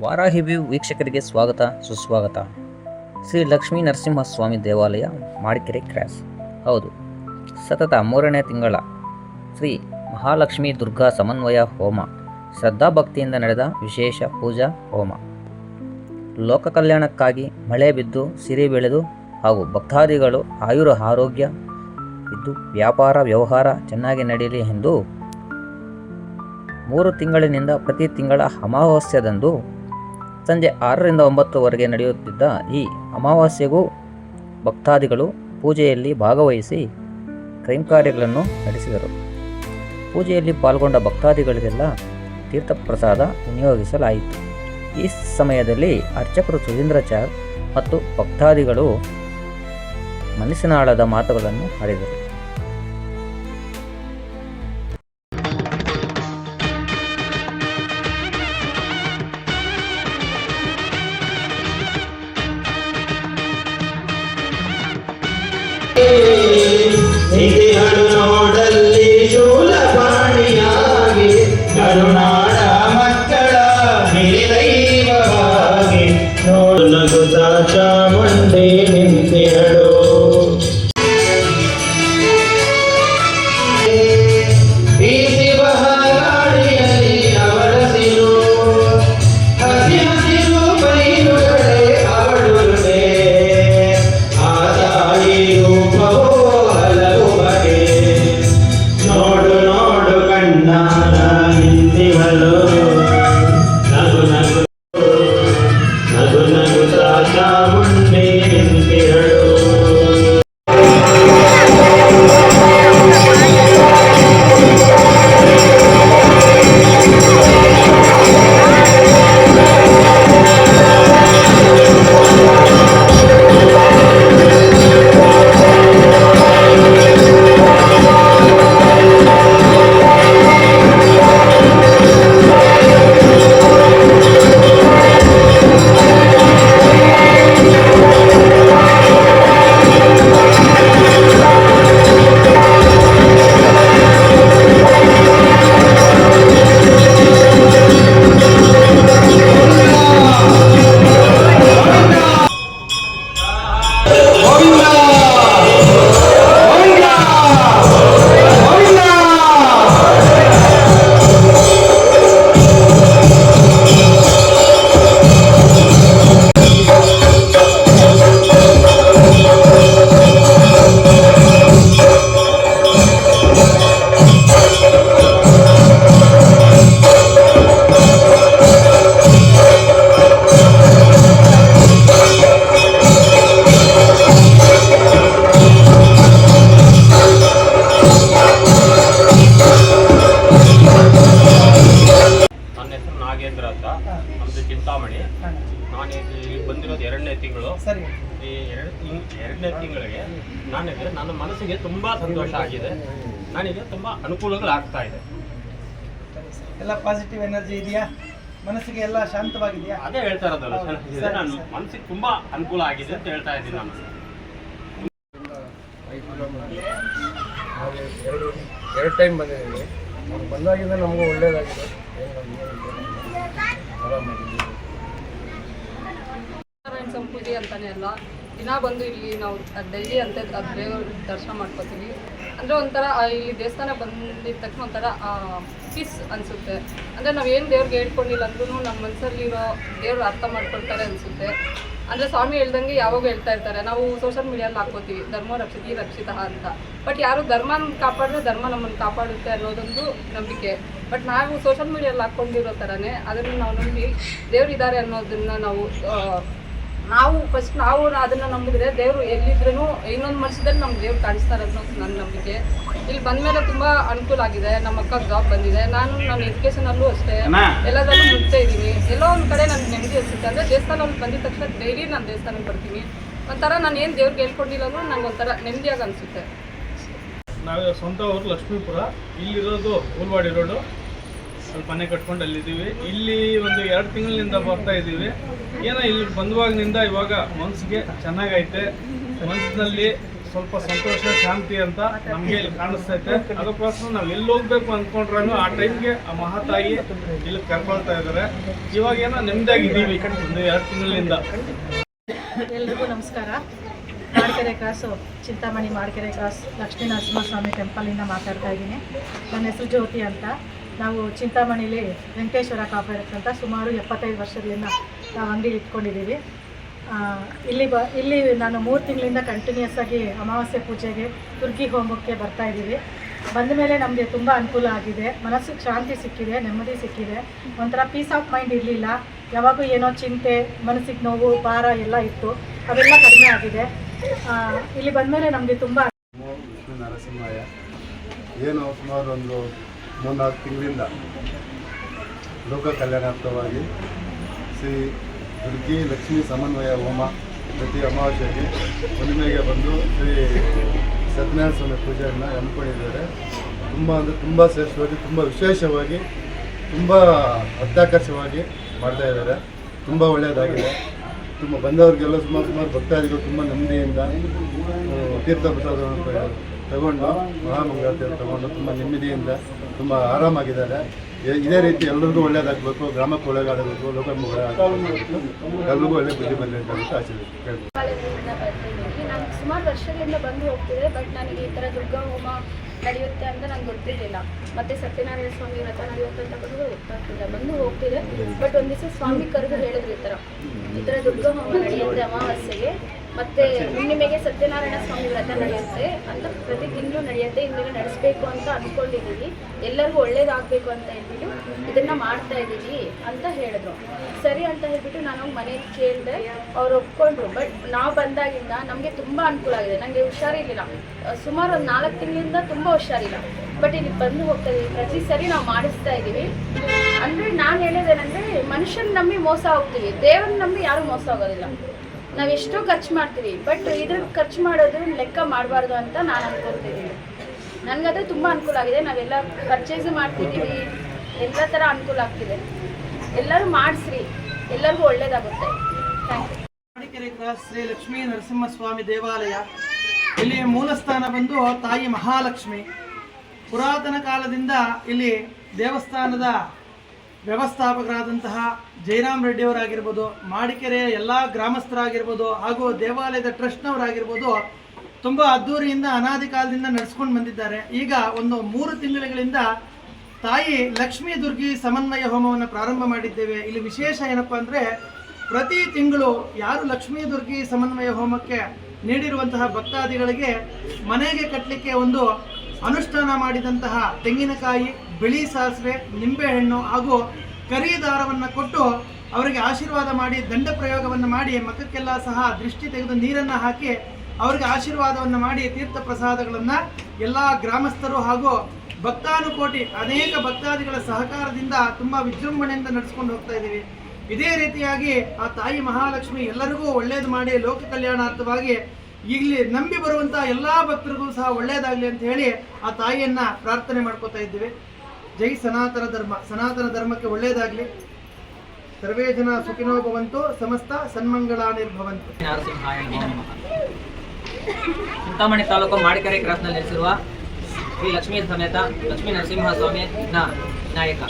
Varahi view ವೀಕ್ಷಕರಿಗೆ ಸ್ವಾಗತ ಸುಸ್ವಾಗತ. ಶ್ರೀ ಲಕ್ಷ್ಮೀ ನರಸಿಂಹಸ್ವಾಮಿ ದೇವಾಲಯ ಮಾಡಿಕೆರೆ ಕ್ರಾಸ್. ಹೌದು, ಸತತ 3ನೇ ತಿಂಗಳ ಶ್ರೀ ಮಹಾಲಕ್ಷ್ಮೀ ದುರ್ಗಾ ಸಮನ್ವಯ ಹೋಮ ಶ್ರದ್ಧಾಭಕ್ತಿಯಿಂದ ನಡೆದ ವಿಶೇಷ ಪೂಜಾ ಹೋಮ. ಲೋಕ ಕಲ್ಯಾಣಕ್ಕಾಗಿ ಮಳೆ ಬಿದ್ದು ಸಿರಿ ಬೆಳೆದು ಹಾಗೂ ಭಕ್ತಾದಿಗಳು ಆರೋಗ್ಯ ಇದ್ದು ವ್ಯಾಪಾರ ವ್ಯವಹಾರ ಚೆನ್ನಾಗಿ ನಡೆಯಲಿ ಎಂದು 3 ತಿಂಗಳಿನಿಂದ ಪ್ರತಿ ತಿಂಗಳ ಅಮಾವಾಸ್ಯದಂದು ಸಂಜೆ 6ರಿಂದ 9ವರೆಗೆ ನಡೆಯುತ್ತಿದ್ದ ಈ ಅಮಾವಾಸ್ಯೆಗೂ ಭಕ್ತಾದಿಗಳು ಪೂಜೆಯಲ್ಲಿ ಭಾಗವಹಿಸಿ ಕೈಂಕರ್ಯಗಳನ್ನು ನಡೆಸಿದರು. ಪೂಜೆಯಲ್ಲಿ ಪಾಲ್ಗೊಂಡ ಭಕ್ತಾದಿಗಳಿಗೆಲ್ಲ ತೀರ್ಥಪ್ರಸಾದ ವಿನಿಯೋಗಿಸಲಾಯಿತು. ಈ ಸಮಯದಲ್ಲಿ ಅರ್ಚಕರು ಸುಧೀಂದ್ರಾಚಾರ್ ಮತ್ತು ಭಕ್ತಾದಿಗಳು ಮನಸ್ಸಿನಾಳದ ಮಾತುಗಳನ್ನು ಆಡಿದರು. ನೋಡಲ್ಲಿ ಶೂಲಪಾಣಿಯಾಗಿ ಕರುನಾಡ ಮಕ್ಕಳ ಹಿರಿದೈವವಾಗಿ ನಗುತ್ತ ಚಾಮುಂಡಿ ನಿಂತಿರಳು. ಬೀಸಿ ಬಹಗಾಡಿಯಲ್ಲಿ ಅವಳ ಸಿರು ಹಸಿರು ಬೈಲುಗಳೇ ಅವಳುಗಳೇ ಆ ತಾಯಿ ರೂಪವೋ ನಮ್ದು ಚಿಂತಾಮಣಿ. ನಾನು ಇಲ್ಲಿ ಬಂದಿರೋದು 2ನೇ ತಿಂಗಳು. ಈ 2ನೇ ತಿಂಗಳಿಗೆ ನನ್ನ ಮನಸ್ಸಿಗೆ ತುಂಬಾ ಸಂತೋಷ ಆಗಿದೆ. ನನಗೆ ತುಂಬಾ ಅನುಕೂಲಗಳಾಗ್ತಾ ಇದೆ. ಎಲ್ಲ ಪಾಸಿಟಿವ್ ಎನರ್ಜಿ ಇದೆಯಾ? ಮನಸ್ಸಿಗೆ ಎಲ್ಲ ಶಾಂತವಾಗಿದೆಯಾ? ಅದೇ ಹೇಳ್ತಾ ಇರೋದಲ್ಲ, ನನ್ನ ಮನಸ್ಸಿಗೆ ತುಂಬಾ ಅನುಕೂಲ ಆಗಿದೆ ಅಂತ ಹೇಳ್ತಾ ಇದ್ದೀನಿ. ನಾನು ಎರಡು ಟೈಮ್ ಬಂದಿದ್ದೀನಿ. ಬಂದಾಗಿಂದ ನಮಗೂ ಒಳ್ಳೇದಾಗಿದೆ. ಸಂಪೂಜೆ ಅಂತಾನೆ ಅಲ್ಲ, ದಿನ ಬಂದು ಇಲ್ಲಿ ನಾವು ಡೈಲಿ ಅಂತ ದೇವ್ರ ದರ್ಶನ ಮಾಡ್ಕೋತೀವಿ. ಅಂದರೆ ಒಂಥರ ಇಲ್ಲಿ ದೇವಸ್ಥಾನ ಬಂದಿದ ತಕ್ಷಣ ಒಂಥರ ಪೀಸ್ ಅನಿಸುತ್ತೆ. ಅಂದರೆ ನಾವು ಏನು ದೇವ್ರಿಗೆ ಹೇಳ್ಕೊಂಡಿಲ್ಲ ಅಂದ್ರೂ ನಮ್ಮ ಮನಸ್ಸಲ್ಲಿರೋ ದೇವ್ರು ಅರ್ಥ ಮಾಡ್ಕೊಳ್ತಾರೆ ಅನಿಸುತ್ತೆ. ಅಂದರೆ ಸ್ವಾಮಿ ಹೇಳ್ದಂಗೆ ಯಾವಾಗ ಹೇಳ್ತಾ ಇರ್ತಾರೆ, ನಾವು ಸೋಷಿಯಲ್ ಮೀಡಿಯಲ್ಲಿ ಹಾಕೋತೀವಿ ಧರ್ಮ ರಕ್ಷಿತ ಅಂತ. ಬಟ್ ಯಾರು ಧರ್ಮನ ಕಾಪಾಡಿದ್ರೆ ಧರ್ಮ ನಮ್ಮನ್ನು ಕಾಪಾಡುತ್ತೆ ಅನ್ನೋದೊಂದು ನಂಬಿಕೆ. ಬಟ್ ನಾವು ಸೋಷಿಯಲ್ ಮೀಡಿಯಲ್ಲಿ ಹಾಕ್ಕೊಂಡಿರೋ ಥರನೇ ಅದನ್ನು ನಾವು ನಂಬಿ ದೇವ್ರು ಇದ್ದಾರೆ ಅನ್ನೋದನ್ನು ನಾವು ಫಸ್ಟ್ ಅದನ್ನು ನಂಬಿದ್ರೆ ದೇವರು ಎಲ್ಲಿದ್ರೂ ಇನ್ನೊಂದು ಮನಸ್ಸದಲ್ಲಿ ನಮ್ಮ ದೇವ್ರು ಕಾಣಿಸ್ತಾರೆ ಅನ್ನೋದು ನನ್ನ ನಂಬಿಕೆ. ಇಲ್ಲಿ ಬಂದಮೇಲೆ ತುಂಬ ಅನುಕೂಲ ಆಗಿದೆ. ನಮ್ಮ ಅಕ್ಕ ಜಾಬ್ ಬಂದಿದೆ. ನನ್ನ ಎಜುಕೇಷನಲ್ಲೂ ಅಷ್ಟೇ ಎಲ್ಲದರಲ್ಲೂ ಮುಂಚೆ ಇದ್ದೀನಿ. ಎಲ್ಲೋ ಒಂದು ಕಡೆ ನನಗೆ ನೆಮ್ಮದಿ ಅನಿಸುತ್ತೆ. ಅಂದರೆ ದೇವಸ್ಥಾನದಲ್ಲಿ ಬಂದಿದ ತಕ್ಷಣ ಡೈಲಿ ನಾನು ದೇವಸ್ಥಾನಕ್ಕೆ ಬರ್ತೀನಿ. ಒಂಥರ ನಾನು ಏನು ದೇವ್ರಿಗೆ ಹೇಳ್ಕೊಂಡಿಲ್ಲ ಅಂದ್ರೂ ನಂಗೆ ಒಂಥರ ನೆಮ್ಮದಿಯಾಗಿ ಅನಿಸುತ್ತೆ. ನಾವು ಸ್ವಂತ ಊರು ಲಕ್ಷ್ಮೀಪುರ. ಇಲ್ಲಿರೋದು ಊಲ್ವಾಡಿ ರೋಡು. ಸ್ವಲ್ಪ ಮನೆ ಕಟ್ಕೊಂಡು ಅಲ್ಲಿದ್ದೀವಿ. ಇಲ್ಲಿ ಒಂದು 2 ತಿಂಗಳಿಂದ ಬರ್ತಾ ಇದ್ದೀವಿ. ಏನೋ ಇಲ್ಲಿ ಬಂದವಾಗಿನಿಂದ ಇವಾಗ ಮನಸ್ಸಿಗೆ ಚೆನ್ನಾಗೈತೆ. ಮನಸ್ಸಿನಲ್ಲಿ ಸ್ವಲ್ಪ ಸಂತೋಷ ಶಾಂತಿ ಅಂತ ನಮಗೆ ಇಲ್ಲಿ ಕಾಣಿಸ್ತೈತೆ. ಅದಕ್ಕೋಸ್ಕರ ನಾವು ಎಲ್ಲಿ ಹೋಗ್ಬೇಕು ಅಂದ್ಕೊಂಡ್ರೂ ಆ ಟೈಮ್ಗೆ ಆ ಮಹಾತಾಯಿ ಇಲ್ಲಿ ಕರ್ಕೊಳ್ತಾ ಇದ್ದಾರೆ. ಇವಾಗ ಏನೋ ನೆಮ್ಮದಿಯಾಗಿದ್ದೀವಿ ಒಂದು 2 ತಿಂಗಳಿಂದ. ಎಲ್ರಿಗೂ ನಮಸ್ಕಾರ. ಮಾಡ್ಕೆರೆ ಕ್ರಾಸು ಚಿಂತಾಮಣಿ ಮಾಡ್ಕೆರೆ ಕ್ರಾಸ್ ಲಕ್ಷ್ಮೀ ನರಸಿಂಹಸ್ವಾಮಿ ಟೆಂಪಲಿಂದ ಮಾತಾಡ್ತಾ ಇದ್ದೀನಿ. ನನ್ನ ಹೆಸರು ಜ್ಯೋತಿ ಅಂತ. ನಾವು ಚಿಂತಾಮಣಿಲಿ ವೆಂಕಟೇಶ್ವರ ಕಾಪೇರಸ್ ಅಂತ ಸುಮಾರು 75 ವರ್ಷಗಳಿಂದ ನಾವು ಅಂಗಡಿ ಇಟ್ಕೊಂಡಿದ್ದೀವಿ. ಇಲ್ಲಿ ನಾನು 3 ತಿಂಗಳಿಂದ ಕಂಟಿನ್ಯೂಸ್ ಆಗಿ ಅಮಾವಾಸ್ಯೆ ಪೂಜೆಗೆ ದುರ್ಗಿ ಹೋಮಕ್ಕೆ ಬರ್ತಾಯಿದ್ದೀವಿ. ಬಂದ ಮೇಲೆ ನಮಗೆ ತುಂಬ ಅನುಕೂಲ ಆಗಿದೆ. ಮನಸ್ಸಿಗೆ ಶಾಂತಿ ಸಿಕ್ಕಿದೆ, ನೆಮ್ಮದಿ ಸಿಕ್ಕಿದೆ. ಒಂಥರ ಪೀಸ್ ಆಫ್ ಮೈಂಡ್ ಇರಲಿಲ್ಲ. ಯಾವಾಗೂ ಏನೋ ಚಿಂತೆ, ಮನಸ್ಸಿಗೆ ನೋವು, ಭಾರ ಎಲ್ಲ ಇತ್ತು, ಅವೆಲ್ಲ ಕಡಿಮೆ ಆಗಿದೆ. ಇಲ್ಲಿ ಬಂದಮೇಲೆ ನಮಗೆ ತುಂಬ ಲಕ್ಷ್ಮೀ ನರಸಿಂಹಯ್ಯ ಏನು ಸುಮಾರು ಒಂದು 3-4 ತಿಂಗಳಿಂದ ಲೋಕ ಕಲ್ಯಾಣಾರ್ಥವಾಗಿ ಶ್ರೀ ದುರ್ಗಿ ಲಕ್ಷ್ಮೀ ಸಮನ್ವಯ ಹೋಮ ಪ್ರತಿ ಅಮಾವಾಸ್ಯೆಗೆ ಹುಣ್ಣಿಮೆಗೆ ಬಂದು ಶ್ರೀ ಸತ್ಯನಾರಾಯಣ ಸ್ವಾಮಿ ಪೂಜೆಯನ್ನು ಹಮ್ಮಿಕೊಂಡಿದ್ದಾರೆ. ತುಂಬ ಅಂದರೆ ತುಂಬ ಶ್ರೇಷ್ಠವಾಗಿ, ತುಂಬ ವಿಶೇಷವಾಗಿ, ತುಂಬ ಅತ್ಯಾಕರ್ಷವಾಗಿ ಮಾಡ್ತಾಯಿದ್ದಾರೆ. ತುಂಬ ಒಳ್ಳೆಯದಾಗಿದೆ. ತುಂಬ ಬಂದವರಿಗೆಲ್ಲ ಸುಮಾರು ಭಕ್ತಾದಿಗಳು ತುಂಬ ನೆಮ್ಮದಿಯಿಂದ ತೀರ್ಥ ಪ್ರಸಾದವನ್ನು ತಗೊಂಡು ಮಹಾಮಂಗಳಾರತಿ ತಗೊಂಡು ತುಂಬ ನೆಮ್ಮದಿಯಿಂದ ತುಂಬ ಆರಾಮಾಗಿದ್ದಾರೆ. ಇದೇ ರೀತಿ ಎಲ್ಲರಿಗೂ ಒಳ್ಳೆಯದಾಗಬೇಕು, ಗ್ರಾಮಕ್ಕೆ ಒಳ್ಳೆಯದಾಗಬೇಕು, ಲೋಕಕ್ಕೆ ಒಳ್ಳೆಯದಾಗಬೇಕು, ಎಲ್ಲರಿಗೂ ಒಳ್ಳೆ ಬುದ್ಧಿ ಬರಲಿ ಅಂತ ಆಸೆ ಕೇಳ್ತೀನಿ. ನಾನು ಸುಮಾರು ವರ್ಷಗಳಿಂದ ಬಂದು ಹೋಗ್ತಿದೆ. ಬಟ್ ನನಗೆ ಈ ಥರ ದುರ್ಗಾ ಹೋಮ ನಡೆಯುತ್ತೆ ಅಂತ ನಂಗೆ ಗೊತ್ತಿರಲಿಲ್ಲ. ಮತ್ತು ಸತ್ಯನಾರಾಯಣ ಸ್ವಾಮಿ ವ್ರತ ನಡೆಯುತ್ತೆ ಅಂತ ಗೊತ್ತಾಗ್ತಿಲ್ಲ. ಬಂದು ಹೋಗ್ತಿದೆ. ಬಟ್ ಒಂದು ದಿವಸ ಸ್ವಾಮಿ ಕರೆದು ಹೇಳಿದ್ರು ಈ ಥರ ದುರ್ಗಾ ಹೋಮ ನಡೆಯುತ್ತೆ ಅಮಾವಾಸ್ಯೆಗೆ, ಮತ್ತು ಹುಣ್ಣಿಮೆಗೆ ಸತ್ಯನಾರಾಯಣ ಸ್ವಾಮಿ ವ್ರತ ನಡೆಯುತ್ತೆ ಅಂತ ಪ್ರತಿ ತಿಂಗಳು ನಡೆಯುತ್ತೆ. ಇನ್ನೇನು ನಡೆಸಬೇಕು ಅಂತ ಅಂದ್ಕೊಂಡಿದ್ದೀವಿ. ಎಲ್ಲರಿಗೂ ಒಳ್ಳೇದಾಗಬೇಕು ಅಂತ ಹೇಳ್ಬಿಟ್ಟು ಇದನ್ನು ಮಾಡ್ತಾ ಇದ್ದೀವಿ ಅಂತ ಹೇಳಿದ್ರು. ಸರಿ ಅಂತ ಹೇಳ್ಬಿಟ್ಟು ನಾನು ಮನೇಲಿ ಕೇಳಿದೆ, ಅವ್ರು ಒಪ್ಕೊಂಡ್ರು. ಬಟ್ ನಾವು ಬಂದಾಗಿಂದ ನಮಗೆ ತುಂಬ ಅನುಕೂಲ ಆಗಿದೆ. ನನಗೆ ಹುಷಾರಿರಲಿಲ್ಲ, ಸುಮಾರು ಒಂದು 4 ತಿಂಗಳಿಂದ ತುಂಬ ಹುಷಾರಿಲ್ಲ. ಬಟ್ ಇಲ್ಲಿ ಬಂದು ಹೋಗ್ತಾ ಇದ್ದೀವಿ. ಪ್ರತಿ ಸರಿ ನಾವು ಮಾಡಿಸ್ತಾ ಇದ್ದೀವಿ. ಅಂದರೆ ನಾನು ಹೇಳೋದೇನೆಂದರೆ, ಮನುಷ್ಯನ ನಂಬಿ ಮೋಸ ಹೋಗ್ತೀವಿ, ದೇವ್ರನ್ನ ನಂಬಿ ಯಾರೂ ಮೋಸ ಆಗೋದಿಲ್ಲ. ನಾವು ಎಷ್ಟೋ ಖರ್ಚು ಮಾಡ್ತೀವಿ, ಬಟ್ ಇದ್ರ ಖರ್ಚು ಮಾಡೋದು ಲೆಕ್ಕ ಮಾಡಬಾರ್ದು ಅಂತ ನಾನು ಅಂದ್ಕೊಳ್ತಿದ್ದೀನಿ. ನನಗದು ತುಂಬ ಅನುಕೂಲ ಆಗಿದೆ. ನಾವೆಲ್ಲ ಪರ್ಚೇಸ್ ಮಾಡ್ತಿದ್ದೀವಿ, ಎಲ್ಲ ಥರ ಅನುಕೂಲ ಆಗ್ತಿದೆ. ಎಲ್ಲರೂ ಮಾಡಿಸ್ರಿ, ಎಲ್ಲರಿಗೂ ಒಳ್ಳೇದಾಗುತ್ತೆ. Thank you. Madikere cross Shri Lakshmi Narasimhaswamy ದೇವಾಲಯ. ಇಲ್ಲಿ ಮೂಲಸ್ಥಾನ ಬಂದು ತಾಯಿ ಮಹಾಲಕ್ಷ್ಮಿ. ಪುರಾತನ ಕಾಲದಿಂದ ಇಲ್ಲಿ ದೇವಸ್ಥಾನದ ವ್ಯವಸ್ಥಾಪಕರಾದಂತಹ ಜಯರಾಮ್ ರೆಡ್ಡಿಯವರಾಗಿರ್ಬೋದು, ಮಾಡಿಕೆರೆಯ ಎಲ್ಲ ಗ್ರಾಮಸ್ಥರಾಗಿರ್ಬೋದು, ಹಾಗೂ ದೇವಾಲಯದ ಟ್ರಸ್ಟ್ನವರಾಗಿರ್ಬೋದು ತುಂಬ ಅದ್ಧೂರಿಯಿಂದ ಅನಾದಿ ಕಾಲದಿಂದ ನಡೆಸ್ಕೊಂಡು ಬಂದಿದ್ದಾರೆ. ಈಗ ಒಂದು 3 ತಿಂಗಳುಗಳಿಂದ ತಾಯಿ ಲಕ್ಷ್ಮೀ ದುರ್ಗಿ ಸಮನ್ವಯ ಹೋಮವನ್ನು ಪ್ರಾರಂಭ ಮಾಡಿದ್ದೇವೆ. ಇಲ್ಲಿ ವಿಶೇಷ ಏನಪ್ಪ ಅಂದರೆ, ಪ್ರತಿ ತಿಂಗಳು ಯಾರು ಲಕ್ಷ್ಮೀ ದುರ್ಗಿ ಸಮನ್ವಯ ಹೋಮಕ್ಕೆ ನೀಡಿರುವಂತಹ ಭಕ್ತಾದಿಗಳಿಗೆ ಮನೆಗೆ ಕಟ್ಟಲಿಕ್ಕೆ ಒಂದು ಅನುಷ್ಠಾನ ಮಾಡಿದಂತಹ ತೆಂಗಿನಕಾಯಿ, ಬಿಳಿ ಸಾಸಿವೆ, ನಿಂಬೆಹಣ್ಣು ಹಾಗೂ ಕರಿ ದಾರವನ್ನು ಕೊಟ್ಟು ಅವರಿಗೆ ಆಶೀರ್ವಾದ ಮಾಡಿ, ದಂಡ ಪ್ರಯೋಗವನ್ನು ಮಾಡಿ, ಮಖಕ್ಕೆಲ್ಲ ಸಹ ದೃಷ್ಟಿ ತೆಗೆದು ನೀರನ್ನು ಹಾಕಿ ಅವರಿಗೆ ಆಶೀರ್ವಾದವನ್ನು ಮಾಡಿ, ತೀರ್ಥ ಪ್ರಸಾದಗಳನ್ನು ಎಲ್ಲ ಗ್ರಾಮಸ್ಥರು ಹಾಗೂ ಭಕ್ತಾನುಕೋಟಿ ಅನೇಕ ಭಕ್ತಾದಿಗಳ ಸಹಕಾರದಿಂದ ತುಂಬ ವಿಜೃಂಭಣೆಯಿಂದ ನಡೆಸ್ಕೊಂಡು ಹೋಗ್ತಾ ಇದ್ದೀವಿ. ಇದೇ ರೀತಿಯಾಗಿ ಆ ತಾಯಿ ಮಹಾಲಕ್ಷ್ಮಿ ಎಲ್ಲರಿಗೂ ಒಳ್ಳೇದು ಮಾಡಿ ಲೋಕ ಕಲ್ಯಾಣಾರ್ಥವಾಗಿ ಇಲ್ಲಿ ನಂಬಿ ಬರುವಂಥ ಎಲ್ಲ ಭಕ್ತರಿಗೂ ಸಹ ಒಳ್ಳೆಯದಾಗಲಿ ಅಂತ ಹೇಳಿ ಆ ತಾಯಿಯನ್ನು ಪ್ರಾರ್ಥನೆ ಮಾಡ್ಕೋತಾ ಇದ್ದೀವಿ. ಜೈ ಸನಾತನ ಧರ್ಮ. ಸನಾತನ ಧರ್ಮಕ್ಕೆ ಒಳ್ಳೆಯದಾಗಲಿ. ಸರ್ವೇ ಜನ ಸುಖಿನೋ ಭವಂತು, ಸಮಸ್ತ ಸನ್ಮಂಗಳಾನಿರ್ಭವಂತು. ನರಸಿಂಹಾಯ ನಮಃ. ಚಿಂತಾಮಣಿ ತಾಲೂಕು ಮಾಡಿಕೆರೆ ಕ್ರಾಸ್ನಲ್ಲಿ ನೆಲೆಸಿರುವ ಶ್ರೀ ಲಕ್ಷ್ಮೀ ಸಮೇತ ಲಕ್ಷ್ಮೀ ನರಸಿಂಹಸ್ವಾಮಿ ವಿನಾಯಕ.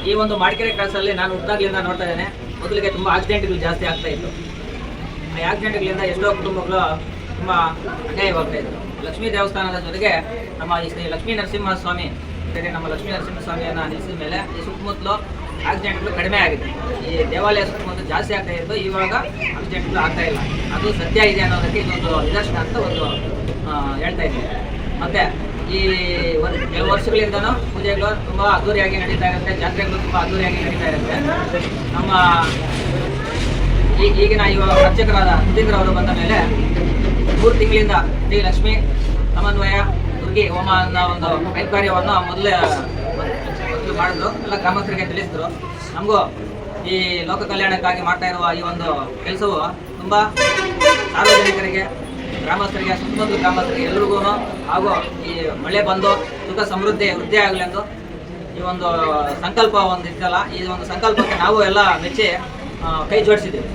ಈ ಒಂದು ಮಾಡಿಕೆರೆ ಕ್ರಾಸಲ್ಲಿ ನಾನು ಹುಟ್ಟಾಗ್ಲಿಂದ ನೋಡ್ತಾ ಇದ್ದೇನೆ. ಮೊದಲಿಗೆ ತುಂಬ ಆಕ್ಸಿಡೆಂಟ್ಗಳು ಜಾಸ್ತಿ ಆಗ್ತಾ ಇತ್ತು. ಆ ಆಕ್ಸಿಡೆಂಟ್ಗಳಿಂದ ಎಷ್ಟೋ ಕುಟುಂಬಗಳು ತುಂಬ ಅನ್ಯಾಯವಾಗ್ತಾ ಇತ್ತು. ಲಕ್ಷ್ಮೀ ದೇವಸ್ಥಾನದ ಜೊತೆಗೆ ನಮ್ಮ ಈ ಶ್ರೀ ಲಕ್ಷ್ಮೀ ನರಸಿಂಹಸ್ವಾಮಿ ಬೇರೆ ನಮ್ಮ ಲಕ್ಷ್ಮೀ ನರಸಿಂಹಸ್ವಾಮಿಯನ್ನು ನಿಲ್ಲಿಸಿದ ಮೇಲೆ ಈ ಸುತ್ತಮುತ್ತಲು ಆಕ್ಸಿಡೆಂಟ್ಗಳು ಕಡಿಮೆ ಆಗಿದೆ. ಈ ದೇವಾಲಯ ಸುತ್ತಮುತ್ತ ಜಾಸ್ತಿ ಆಗ್ತಾ ಇತ್ತು, ಇವಾಗ ಆಕ್ಸಿಡೆಂಟ್ಗಳು ಆಗ್ತಾ ಇಲ್ಲ. ಅದು ಸತ್ಯ ಇದೆ ಅನ್ನೋದಕ್ಕೆ ಇದೊಂದು ನಿದರ್ಶನ ಅಂತ ಒಂದು ಹೇಳ್ತಾ ಇದ್ದೀನಿ. ಮತ್ತು ಈ ಕೆಲವು ವರ್ಷಗಳಿಂದನೂ ಪೂಜೆಗಳು ತುಂಬ ಅದ್ದೂರಿಯಾಗಿ ನಡೀತಾ ಇರುತ್ತೆ, ಜಾತ್ರೆಗಳು ತುಂಬ ಅದ್ದೂರಿಯಾಗಿ ನಡೀತಾ ಇರುತ್ತೆ. ನಮ್ಮ ಈಗಿನ ಇವಾಗ ಅರ್ಚಕರಾದ ಸುಧೀಂದ್ರವರು ಬಂದ ಮೇಲೆ 3 ತಿಂಗಳಿಂದ ಶ್ರೀ ಲಕ್ಷ್ಮೀ ಸಮನ್ವಯ ದುರ್ಗಿ ಹೋಮ ಅನ್ನೋ ಒಂದು ಕೈಕಾರ್ಯವನ್ನು ಮೊದಲು ಮಾಡಿದ್ರು. ಎಲ್ಲ ಗ್ರಾಮಸ್ಥರಿಗೆ ತಿಳಿಸಿದ್ರು. ನಮಗೂ ಈ ಲೋಕ ಕಲ್ಯಾಣಕ್ಕಾಗಿ ಮಾಡ್ತಾ ಇರುವ ಈ ಒಂದು ಕೆಲಸವು ತುಂಬ ಸಾರ್ವಜನಿಕರಿಗೆ, ಗ್ರಾಮಸ್ಥರಿಗೆ, ಸುತ್ತಮುತ್ತಲ ಗ್ರಾಮಸ್ಥರಿಗೆ ಎಲ್ಲರಿಗೂ ಹಾಗೂ ಈ ಮಳೆ ಬಂದು ಸುಖ ಸಮೃದ್ಧಿ ವೃದ್ಧಿ ಆಗಲಿ ಎಂದು ಈ ಒಂದು ಸಂಕಲ್ಪ ಒಂದು ಇತ್ತಲ್ಲ, ಈ ಒಂದು ಸಂಕಲ್ಪಕ್ಕೆ ನಾವು ಎಲ್ಲ ಮೆಚ್ಚಿ ಕೈ ಜೋಡಿಸಿದ್ದೀವಿ.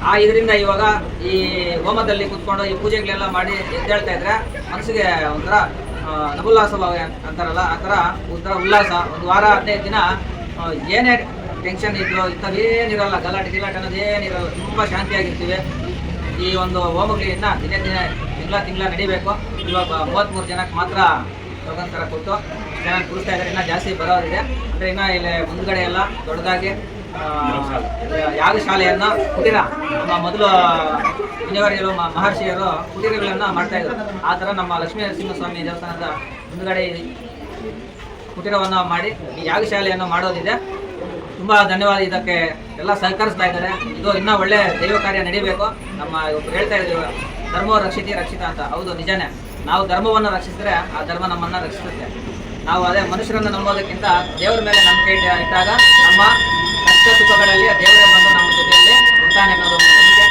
ಆ ಇದರಿಂದ ಇವಾಗ ಈ ಹೋಮದಲ್ಲಿ ಕುತ್ಕೊಂಡು ಈ ಪೂಜೆಗಳೆಲ್ಲ ಮಾಡಿ ಎದ್ದೇಳ್ತಾ ಇದ್ರೆ ಮನಸ್ಸಿಗೆ ಒಂಥರ ನಗುಲ್ಲಾಸ ಅಂತಾರಲ್ಲ ಆ ಥರ ಒಂಥರ ಉಲ್ಲಾಸ. ಒಂದು ವಾರ 15 ದಿನ ಏನೇ ಟೆನ್ಷನ್ ಇದ್ರು ಇಂಥದ್ದೇನಿರಲ್ಲ, ಗಲಾಟೆ ಅನ್ನೋದು ಏನಿರಲ್ಲ, ತುಂಬ ಶಾಂತಿಯಾಗಿರ್ತೀವಿ. ಈ ಒಂದು ಹೋಮಗಳಿಂದ ತಿಂಗಳ ನಡಿಬೇಕು. ಇವಾಗ 33 ಜನಕ್ಕೆ ಮಾತ್ರ ಯೋಗಾಂತರ ಕೊಟ್ಟು ಚೆನ್ನಾಗಿ ಕೂರಿಸ್ತಾ ಇದ್ದಾರೆ. ಇನ್ನೂ ಜಾಸ್ತಿ ಬರೋರಿದೆ. ಅಂದರೆ ಇನ್ನೂ ಇಲ್ಲಿ ಮುಂದ್ಗಡೆ ಎಲ್ಲ ದೊಡ್ಡದಾಗಿ ಯಾಗ ಶಾಲೆಯನ್ನು ಕುಟೀರ ನಮ್ಮ ಮೊದಲು ಮುನಿವರಿಗಳು ಮಹರ್ಷಿಯರು ಕುಟೀರಗಳನ್ನು ಮಾಡ್ತಾ ಇದ್ರು. ಆ ಥರ ನಮ್ಮ ಲಕ್ಷ್ಮೀ ನರಸಿಂಹಸ್ವಾಮಿ ದೇವಸ್ಥಾನದ ಮುಂದ್ಗಡೆ ಕುಟೀರವನ್ನು ಮಾಡಿ ಈ ಯಾಗ ಶಾಲೆಯನ್ನು ಮಾಡೋದಿದೆ. ತುಂಬ ಧನ್ಯವಾದ. ಇದಕ್ಕೆ ಎಲ್ಲ ಸಹಕರಿಸ್ತಾ ಇದ್ದಾರೆ. ಇದು ಇನ್ನೂ ಒಳ್ಳೆ ದೈವ ಕಾರ್ಯ ನಡೀಬೇಕು. ನಮ್ಮ ಇವತ್ತು ಹೇಳ್ತಾ ಇದ್ದೀವಿ ಧರ್ಮ ರಕ್ಷಿತ ಅಂತ. ಹೌದು, ನಿಜನೇ. ನಾವು ಧರ್ಮವನ್ನು ರಕ್ಷಿಸಿದ್ರೆ ಆ ಧರ್ಮ ನಮ್ಮನ್ನು ರಕ್ಷಿಸುತ್ತೆ. ನಾವು ಅದೇ ಮನುಷ್ಯರನ್ನು ನಂಬೋದಕ್ಕಿಂತ ದೇವರ ಮೇಲೆ ನಂಬಿಕೆ ಇಟ್ಟಾಗ ನಮ್ಮ ಕಷ್ಟ ಸುಖಗಳಲ್ಲಿ ದೇವರೇ ಬಂದು ನಮ್ಮ ಜೊತೆಯಲ್ಲಿ ಇರ್ತಾನೆ ಅನ್ನೋದು ಒಂದು ನಂಬಿಕೆ.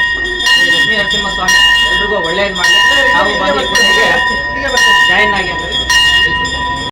ಈ ಲಕ್ಷ್ಮೀ ನರಸಿಂಹಸ್ವಾಮಿ ಎಲ್ರಿಗೂ ಒಳ್ಳೇದು ಮಾಡಲಿ. ನಾವು ಬಂದು ಈ ಪೂಜೆಗೆ ಜಾಯಿನ್ ಆಗಿ ಅಂತ